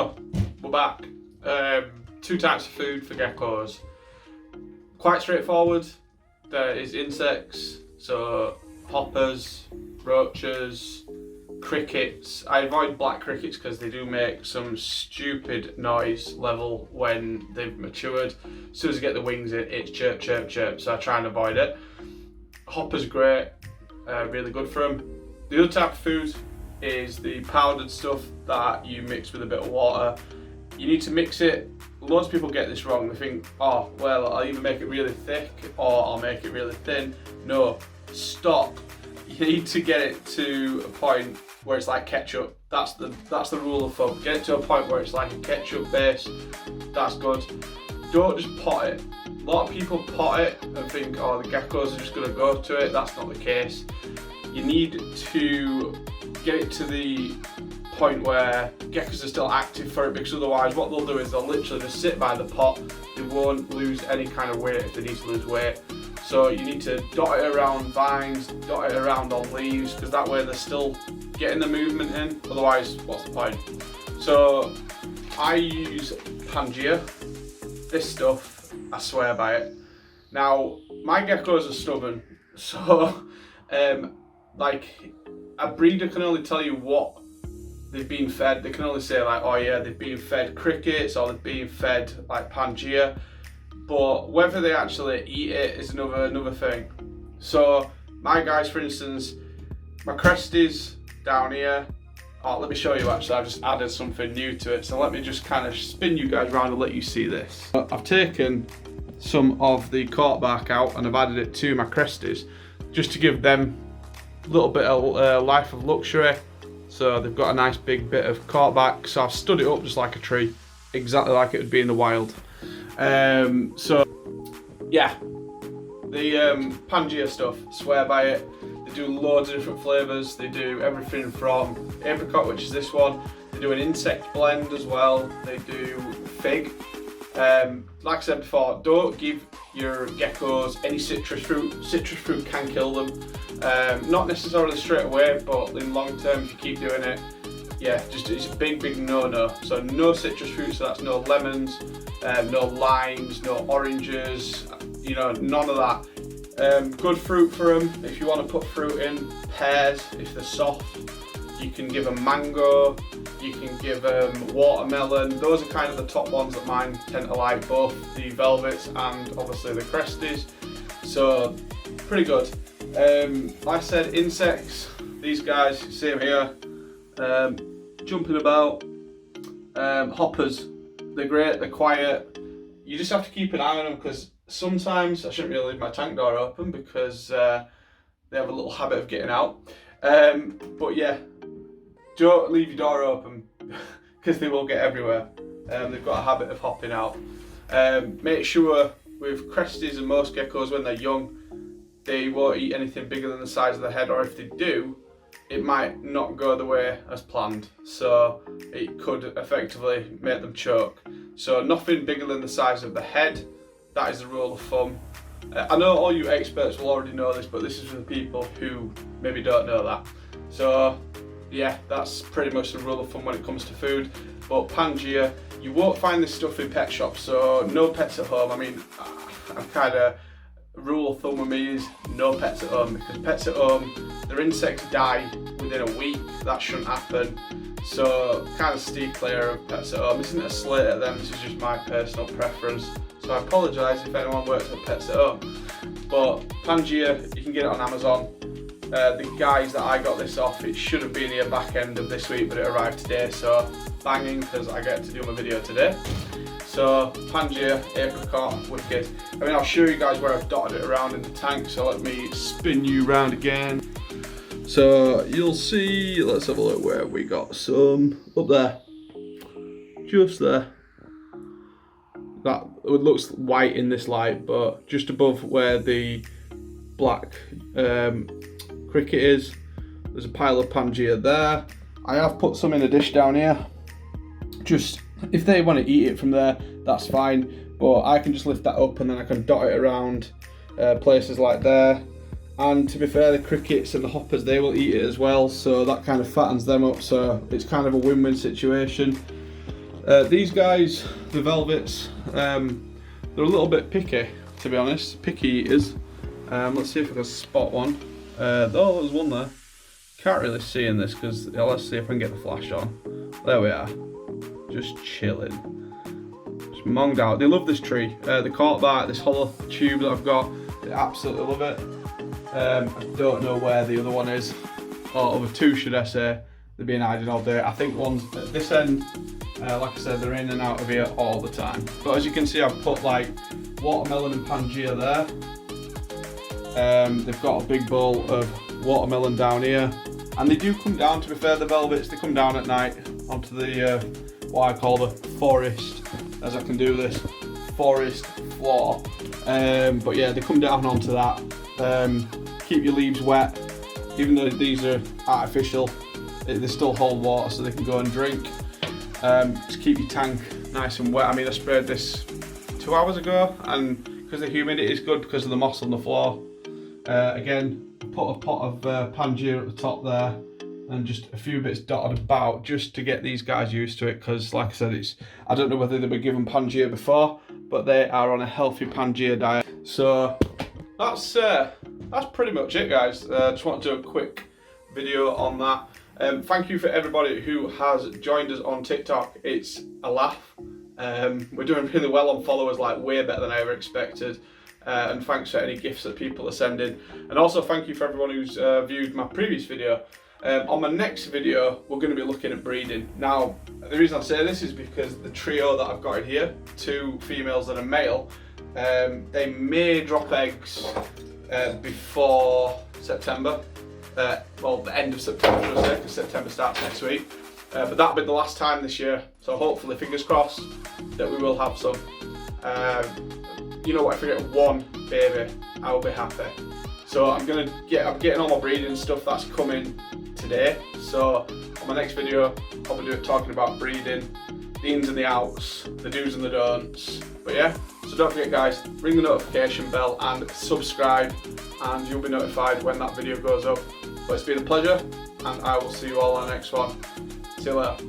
So, we're back. Two types of food for geckos. Quite straightforward. There is insects, so hoppers, roaches, crickets. I avoid black crickets because they do make some stupid noise level when they've matured. As soon as you get the wings in, it's chirp, chirp, chirp, so I try and avoid it. Hoppers great, really good for them. The other type of food is the powdered stuff that you mix with a bit of water. You need to mix it. Loads of people get this wrong. They think, oh, well, I'll either make it really thick or I'll make it really thin. No, stop. You need to get it to a point where it's like ketchup. That's the rule of thumb. Get it to a point where it's like a ketchup base. That's good. Don't just pot it. A lot of people pot it and think, oh, the geckos are just going to go to it. That's not the case. You need to get it to the point where geckos are still active for it, because otherwise what they'll do is they'll literally just sit by the pot. They won't lose any kind of weight if they need to lose weight. So you need to dot it around vines, dot it around on leaves, because that way they're still getting the movement in. Otherwise, what's the point? So I use Pangea. This stuff, I swear by it. Now, my geckos are stubborn, so like a breeder can only tell you what they've been fed. They can only say like, oh yeah, they've been fed crickets or they've been fed like Pangea, but whether they actually eat it is another thing. So my guys, for instance, my Cresties down here. Oh, let me show you actually, I've just added something new to it. So let me just kind of spin you guys around and let you see this. I've taken some of the cork bark out and I've added it to my Cresties just to give them a little bit of life of luxury. So they've got a nice big bit of cork bark. So I've stood it up just like a tree, exactly like it would be in the wild. So yeah, the Pangea stuff, swear by it. They do loads of different flavours. They do everything from apricot, which is this one. They do an insect blend as well. They do fig. Like I said before, don't give your geckos any citrus fruit. Citrus fruit can kill them. Not necessarily straight away, but in long term, if you keep doing it, yeah, just it's a big no-no. So no citrus fruit, so that's no lemons, no limes, no oranges, you know, none of that. Good fruit for them. If you want to put fruit in, pears, if they're soft. You can give them mango, you can give them watermelon. Those are kind of the top ones that mine tend to like, both the velvets and obviously the Cresties. So pretty good. Like I said, insects, these guys, see them here, jumping about. Hoppers, they're great, they're quiet. You just have to keep an eye on them, because sometimes I shouldn't really leave my tank door open because they have a little habit of getting out. But yeah, don't leave your door open because they will get everywhere. They've got a habit of hopping out. Make sure with Cresties and most geckos, when they're young, they won't eat anything bigger than the size of the head, or if they do, it might not go the way as planned. So it could effectively make them choke. So nothing bigger than the size of the head. That is the rule of thumb. I know all you experts will already know this, but this is for the people who maybe don't know that. So yeah, that's pretty much the rule of thumb when it comes to food. But Pangea, you won't find this stuff in pet shops, so no pets at home. I mean, I'm kind of, rule of thumb with me is no pets at home, because pets at home, their insects die within a week. That shouldn't happen. So kind of steer clear of pets at home. This isn't a slate at them, this is just my personal preference. So I apologise if anyone works at Pets at Home. But Pangea, you can get it on Amazon. The guys that I got this off, it should have been here back end of this week, but it arrived today, so banging, because I get to do my video today. So Pangea, apricot, wicked. I mean, I'll show you guys where I've dotted it around in the tank, so let me spin you around again. So you'll see, let's have a look where we got some, up there, just there. That it looks white in this light, but just above where the black cricket is, there's a pile of Pangea there. I have put some in a dish down here. Just if they want to eat it from there, that's fine. But I can just lift that up and then I can dot it around places like there. And to be fair, the crickets and the hoppers, they will eat it as well. So that kind of fattens them up. So it's kind of a win-win situation. These guys, the velvets, they're a little bit picky, to be honest. Picky eaters. Let's see if I can spot one. Oh, there's one there. Can't really see in this because let's see if I can get the flash on. There we are. Just chilling. Just monged out. They love this tree. They caught that, this hollow tube that I've got. They absolutely love it. I don't know where the other one is, or other two should I say. They've been hiding all day. I think one's at this end. Like I said, they're in and out of here all the time. But as you can see, I've put like watermelon and Pangea there. They've got a big bowl of watermelon down here. And they do come down, to be fair, the velvets, they come down at night onto the, what I call the forest, as I can do this, forest floor. But yeah, they come down onto that. Keep your leaves wet, even though these are artificial, they still hold water so they can go and drink. Just keep your tank nice and wet. I mean, I sprayed this 2 hours ago, and because the humidity is good because of the moss on the floor. Again, put a pot of Pangea at the top there, and just a few bits dotted about just to get these guys used to it, because like I said, I don't know whether they were given Pangea before, but they are on a healthy Pangea diet. So that's pretty much it, guys. Just want to do a quick video on that. Thank you for everybody who has joined us on TikTok. It's a laugh. We're doing really well on followers, like way better than I ever expected. And thanks for any gifts that people are sending. And also thank you for everyone who's viewed my previous video. On my next video, we're going to be looking at breeding. Now, the reason I say this is because the trio that I've got in here, 2 females and a male, they may drop eggs before September. Well, the end of September, should I say, because September starts next week. But that'll be the last time this year. So hopefully, fingers crossed, that we will have some. You know what, if I get 1 baby, I will be happy. So I'm getting all my breeding stuff that's coming today. So on my next video, I'll be talking about breeding, the ins and the outs, the do's and the don'ts. But yeah, so don't forget guys, ring the notification bell and subscribe, and you'll be notified when that video goes up. But it's been a pleasure, and I will see you all on the next one. See you later.